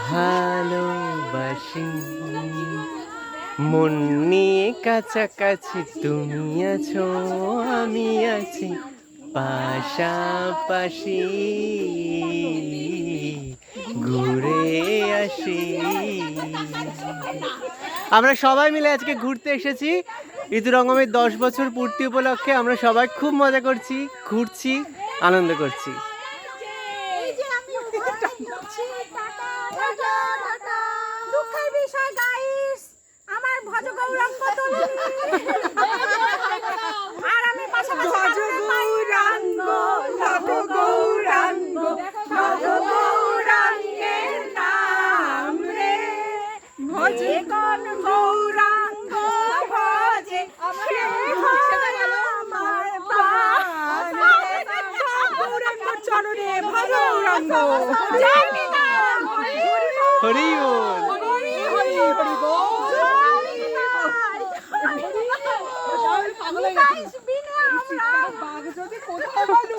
ভালোবাসি মন নিয়ে কাছাকাছি তুমি আছো আমি আছি পাশাপাশি ঘুরে আসি। আমরা সবাই মিলে আজকে ঘুরতে এসেছি ইদুরঙ্গমের 10 বছর পূর্তি উপলক্ষে। আমরা সবাই খুব মজা করছি, ঘুরছি, আনন্দ করছি। দুঃখের বিষয় গাইস, আমার ভজ গৌরাঙ্গ আর আমি পাশাপাশি ভজ গৌরাঙ্গ ভজ গৌরাঙ্গ ভজ গৌরাঙ্গের নাম রে ভজে কোন গৌরাঙ্গ ভজে সে হয় আমার প্রাণ গৌরাঙ্গ চরণে ভজ গৌরাঙ্গ জয় নিতা হরি বল। পাগল হয়ে গেছে।